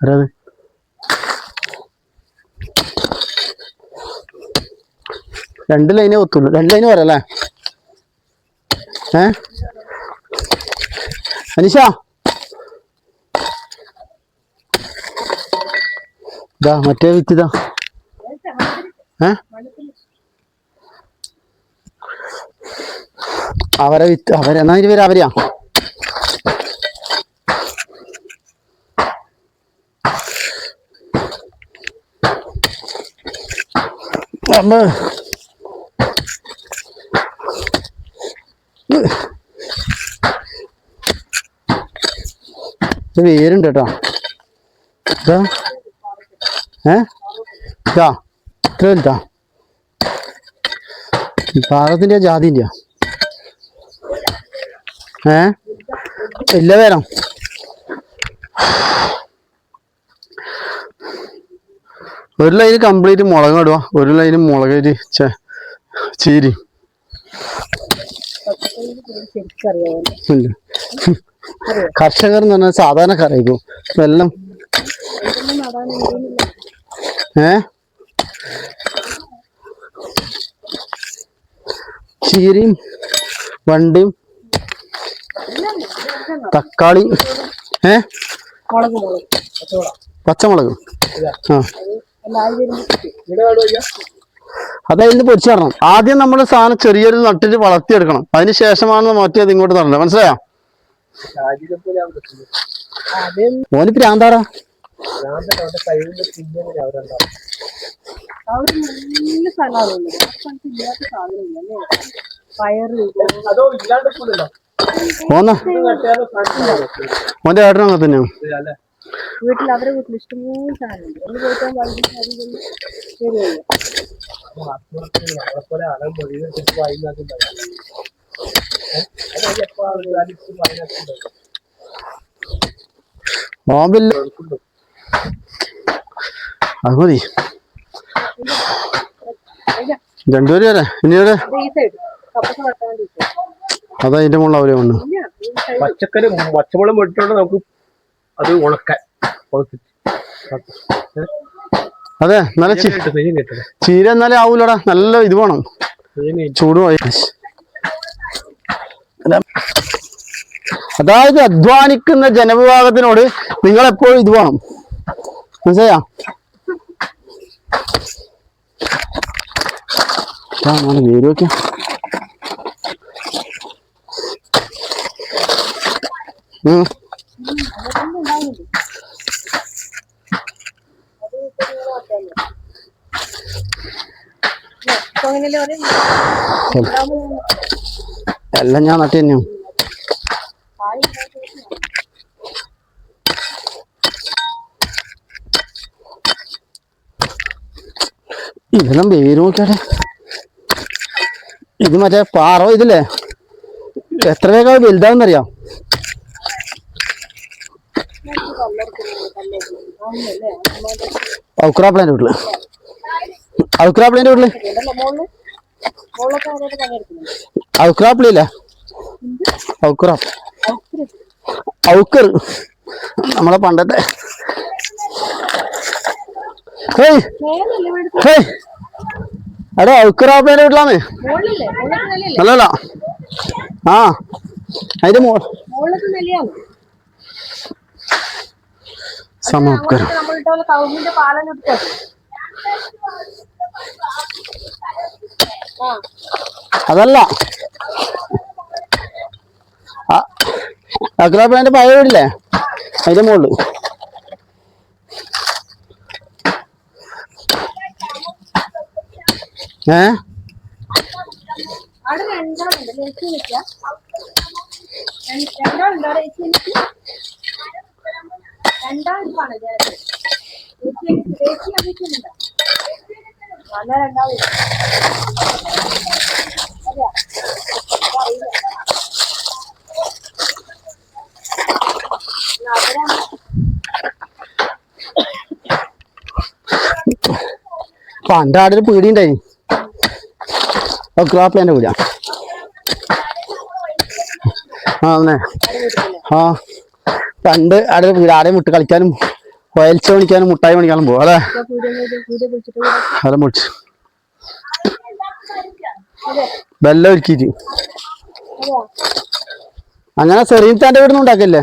ആരത്? രണ്ട് ലൈനേ ഒത്തുള്ളൂ. 2 ലൈന് പറയല്ലേ? അനീഷ ഇതാ മറ്റേ വിത്തിതാ. അവരെ വിത്ത് എന്നാ പേര് അവരെയാ. വേരുണ്ട് കേട്ടോ. ഇതാ ഇതാ ഇത്ര വലുതാ. പാകത്തിന്റെ ജാതിന്റെ ഇല്ല വേണം. ഒരു ലൈന് കംപ്ലീറ്റ് മുളക് നടുക, ഒരു ലൈന് മുളക് ചീരി. കർഷകർ എന്ന് പറഞ്ഞാൽ സാധാരണക്കാരായിരിക്കും എല്ലാം. ചീരയും വണ്ടിയും തക്കാളി പച്ചമുളക് അതായത് പൊരിച്ചു തരണം. ആദ്യം നമ്മള് സാധനം ചെറിയൊരു നട്ടിട്ട് വളർത്തിയെടുക്കണം. അതിന് ശേഷമാണ് മറ്റേത് ഇങ്ങോട്ട് തരണം. മനസ്സിലായോ? ഓന് പ്രാന്താടാ. ഓന്റെ ഏട്ടനും അങ്ങനെ തന്നെയാണ്. വീട്ടിൽ അവരെ വീട്ടിൽ ഇഷ്ടംപോലെ സാധനമുണ്ട്. ഒന്ന് പോയിട്ടാൽ അത് മതി. രണ്ടുപേരും വരെ ഇനിയൊരു അതാ അതിന്റെ മുകളിൽ അവരെ വന്നു. പച്ചക്കറി പച്ചമുളക് ഇട്ടോണ്ട് നമുക്ക് അത് ഉണക്കാൻ. അതെ, നല്ല ചീര എന്നാലേ ആവൂലടാ. നല്ല ഇത് വേണം, ചൂട്. അതായത് അധ്വാനിക്കുന്ന ജനവിഭാഗത്തിനോട് നിങ്ങൾ എപ്പോഴും ഇത് വേണം. മനസ്സിലായോ? വേര് വെക്കാം. എല്ലാം ഞാൻ നട്ടി തന്നെയാണ്. ഇതെല്ലാം പേര് നോക്കിയാട്ടെ. ഇത് മറ്റേ പാറ ഇതില്ലേ, എത്ര വേഗം വലുതാവുന്നറിയാം. ഔക്രാപ്ലേന്റെ വീട്ടില് ഔക്രാപ്പിളില്ലേ? ഔക്കർ നമ്മളെ പണ്ടത്തെ. എടാ ഔക്കറാപ്ലേന്റെ വീട്ടിലാന്ന്. അല്ലല്ല, ആ അതിന്റെ സമോക്കർ. അതല്ല, ഔക്കറാപ്ലേന്റെ പഴയ വീടില്ലേ, അതിന്റെ മുകളില്. പണ്ട് ആടെ ഒരു പീടിയുണ്ടായി, ഔക്കറാപ്ലേന്റെ പീടിയ. ആ അന്നെ, ആ പണ്ട് ആടെ വീട്, ആടെ വിട്ട് കളിക്കാനും കൊയൽച്ച പണിക്കാനും മുട്ടായി പണിക്കാനും പോകും അല്ലേ? അതെ മുടിച്ച് വെല്ലം ഒരുക്കിട്ട് അങ്ങനെ സെറീൻത്താൻ്റെ വീട് നിന്ന് ഉണ്ടാക്കല്ലേ?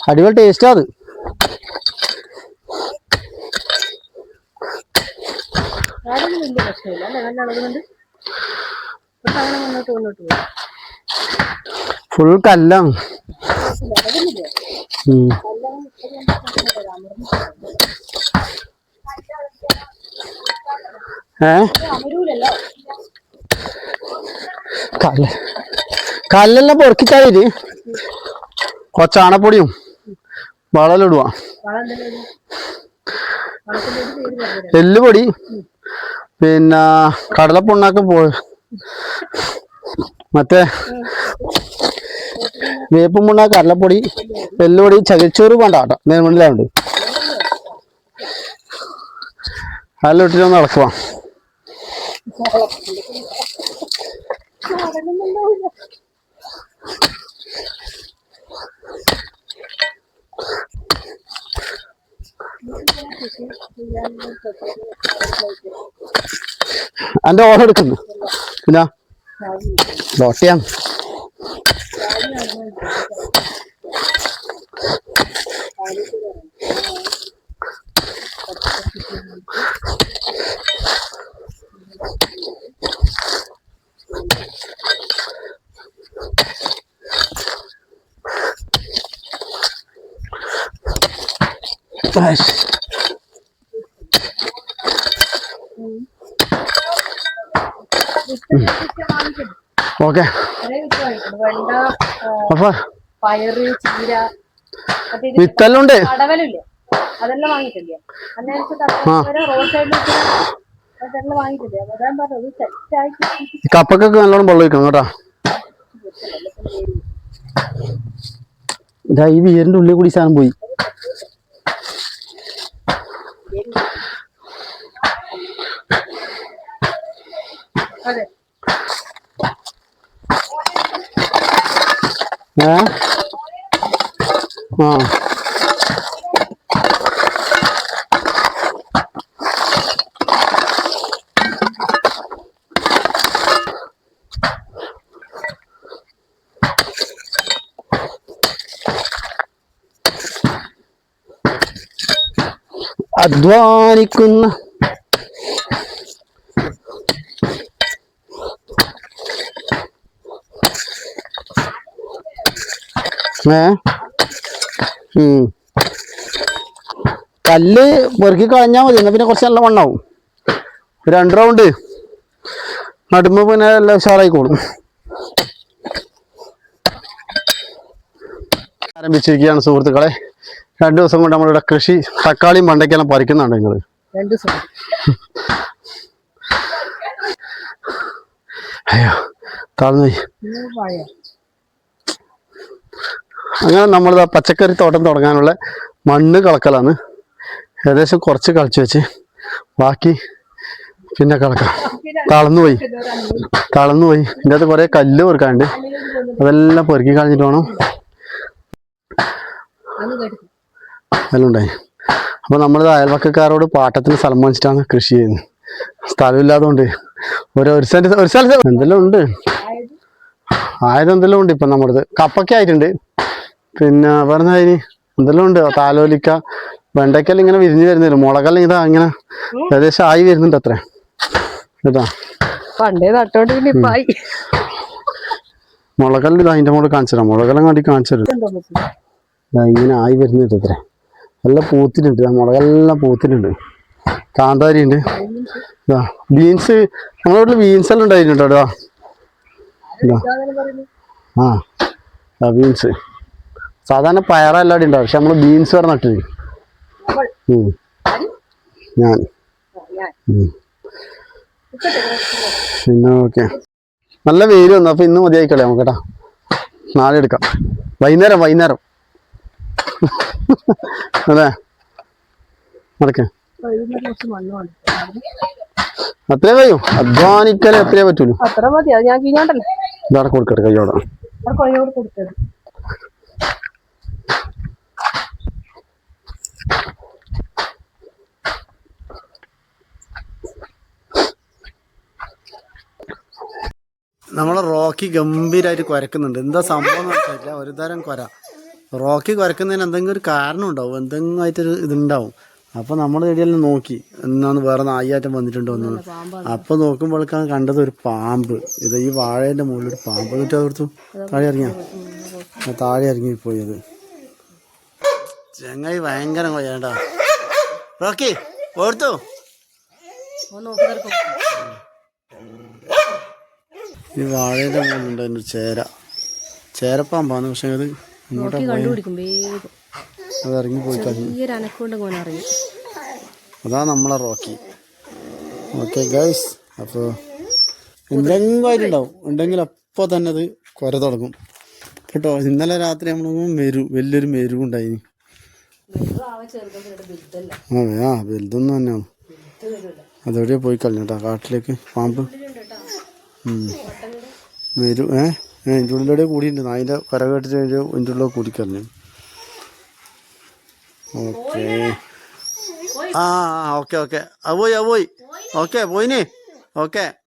അടിപൊളി ടേസ്റ്റാ അത്. ഫുൾ കല്ലാണ്. കല്ലെല്ലാം പൊറുക്കിച്ചാല് കൊച്ചാണപ്പൊടിയും വളലിടുക, എല്ലുപൊടി, പിന്നെ കടലപ്പൊണ്ണാക്കം മറ്റേ വേപ്പും പുണ്ണാക്ക്, കടലപ്പൊടി, എല്ലുപൊടി, ചകിരിച്ചോറ് വേണ്ട കേട്ടോ, നേർമണിലുണ്ട്. അതെല്ലാം ഇട്ടിട്ടൊന്ന് ഇളക്കുക. എന്റെ ഓർഡർ എടുക്കുന്നു പിന്നെ ദോട്ടയാണ്. ഓക്കെ. അപ്പൊ പയറ്, ചീര, വിത്തെല്ലാം ഉണ്ട്. കടവലില്ലേ അതെല്ലാം വാങ്ങിട്ടില്ലേ? റോഡ് സൈഡിൽ വാങ്ങിട്ടില്ലേ? അതാ പറഞ്ഞത് സെറ്റായി. കപ്പക്കൊക്കെ നല്ലോണം വെള്ളം ഒഴിക്കണം കേട്ടോ. ഇതാ ഈ വീടിന്റെ ഉള്ളിൽ കൂടി സാധനം പോയി. അധ്വാനിക്കുന്ന കല്ല് പെറുക്കി കളഞ്ഞാൽ മതി, എന്നാ പിന്നെ കുറച്ച് നല്ല മണ്ണാവും. 2 റൗണ്ട് നടുമ്പോ പിന്നെ എല്ലാം ഉഷാറായിക്കോളും. ആരംഭിച്ചിരിക്കുകയാണ് സുഹൃത്തുക്കളെ. 2 ദിവസം കൊണ്ട് നമ്മളിവിടെ കൃഷി തക്കാളിയും മണ്ടയ്ക്കെല്ലാം പറിക്കുന്നുണ്ട്. നിങ്ങള് 2 ദിവസം അയ്യോ താഴ്ന്നു. അങ്ങനെ നമ്മളിതാ പച്ചക്കറി തോട്ടം തുടങ്ങാനുള്ള മണ്ണ് കളക്കലാണ്. ഏകദേശം കുറച്ച് കളിച്ചു വെച്ച് ബാക്കി പിന്നെ കളക്കാം. തളർന്നുപോയി. ഇതിൻ്റെ അകത്ത് കുറെ കല്ല് പെറുക്കാണ്ട്, അതെല്ലാം പെറുക്കി കളഞ്ഞിട്ട് വേണം. എല്ലാം ഉണ്ടായി. അപ്പൊ നമ്മളിത് അയൽവക്കക്കാരോട് പാട്ടത്തിന് സ്ഥലം വാങ്ങിച്ചിട്ടാണ് കൃഷി ചെയ്യുന്നത്. സ്ഥലമില്ലാത്തതുകൊണ്ട് ഒരു സ്ഥലത്ത് എന്തെല്ലാം ഉണ്ട്, ആയതെന്തെല്ലാം ഉണ്ട്. ഇപ്പൊ നമ്മുടെ കപ്പൊക്കെ ആയിട്ടുണ്ട്. പിന്നെ പറഞ്ഞതിന് എന്തെല്ലാം ഉണ്ട്, താലോലിക്ക, വെണ്ടയ്ക്കെല്ലാം ഇങ്ങനെ വിരിഞ്ഞു വരുന്നില്ല. മുളകെല്ലാം ഇതാ ഇങ്ങനെ ഏകദേശം ആയി വരുന്നുണ്ട്. അത്ര ഇതാ പണ്ടേ നട്ടോണ്ട് പിന്നെ ഇപ്പായി. മുളകെല്ലാം ഇതാ അതിന്റെ മുകളിൽ കാണിച്ചു തരാം. മുളകെല്ലാം കാട്ടി കാണിച്ചു തരും. ഇങ്ങനെ ആയി വരുന്നുണ്ട്. അത്ര എല്ലാം പൂത്തിട്ടുണ്ട്. മുളകെല്ലാം പൂത്തിട്ടുണ്ട്. കാന്താരി ഉണ്ട്. ഇതാ ബീൻസ്, നമ്മുടെ വീട്ടിൽ ബീൻസ് എല്ലാം ഉണ്ടായിട്ടുണ്ട് കേട്ടോ. ബീൻസ് സാധാരണ പയറെല്ലാം ഉണ്ടാവും, പക്ഷെ നമ്മള് ബീൻസ് വരെ നട്ടില്ല. ഞാൻ പിന്നെ ഓക്കെ. നല്ല വെയിൽ വന്നു. അപ്പൊ ഇന്ന് മതിയായിക്കളെ നമുക്ക് കേട്ടാ. നാളെ എടുക്കാം. വൈകുന്നേരം അതെ നടക്കേ. വൈകുന്നേരം കുറച്ച് മണ്ണ് വേണം. അത്രേ കഴിയും, അധ്വാനിക്കലേ എത്രയേ പറ്റൂലൂ. അത്ര മതി, അത് ഞാൻ കീഞ്ഞോണ്ടല്ലേ ഇതവിടെ കൊടുക്കട്ടെ കയ്യോടെ. അവിടെ കൊയ്യോട് കൊടുത്തത്. നമ്മളെ റോക്കി ഗംഭീരമായിട്ട് കുരക്കുന്നുണ്ട്. എന്താ സംഭവം എന്ന് വെച്ചാൽ ഒരു തരം കുര. റോക്കി കുരക്കുന്നതിന് എന്തെങ്കിലും ഒരു കാരണം ഉണ്ടാവും, എന്തെങ്കിലും ആയിട്ടൊരു ഇതുണ്ടാവും. അപ്പോൾ നമ്മൾ ഇടയിലെല്ലാം നോക്കി എന്നാന്ന് വേറെ നായാറ്റം വന്നിട്ടുണ്ടോ എന്ന്. അപ്പോൾ നോക്കുമ്പോഴേക്കാണ് കണ്ടത് ഒരു പാമ്പ്. ഇത് ഈ വാഴേൻ്റെ മുകളിൽ ഒരു പാമ്പ് കിട്ടി കൊടുത്തു. താഴെ ഇറങ്ങിയ താഴെ ഇറങ്ങിപ്പോയി. അത് ചെങ്ങായി ഭയങ്കര കൊയ്യാണ്ടാ. റോക്കി ഓർത്തു ഈ വാഴയുടെ മുകളിലുണ്ടായിരുന്നു ചേരപ്പാമ്പാണ്. പക്ഷെ അത് ഇങ്ങോട്ട് അത് ഇറങ്ങിപ്പോയി കഴിഞ്ഞു. അതാ നമ്മളെ റോക്കി. ഓക്കെ ഗൈസ്, അപ്പോൾ എന്തെങ്കിലും ആയിട്ടുണ്ടാവും, ഉണ്ടെങ്കിൽ അപ്പോൾ തന്നെ അത് കുര തുടങ്ങും കേട്ടോ. ഇന്നലെ രാത്രി നമ്മൾ വലിയൊരു മെരുവുണ്ടായിനി. ആ വലുതൊന്നും തന്നെയാണ്. അതെവിടെയാ പോയി കളഞ്ഞിട്ടാ കാട്ടിലേക്ക് പാമ്പ്. ഇതിൻ്റെ ഉള്ളിലൂടെ കൂടിയിട്ടുണ്ട്. അതിൻ്റെ കര കേട്ടിട്ട് ഇതിൻ്റെ ഉള്ളിൽ കൂടിക്കളഞ്ഞു. ഓക്കെ ആ ഓക്കെ ഓക്കെ. പോയി ഓക്കെ പോയിനി. ഓക്കെ.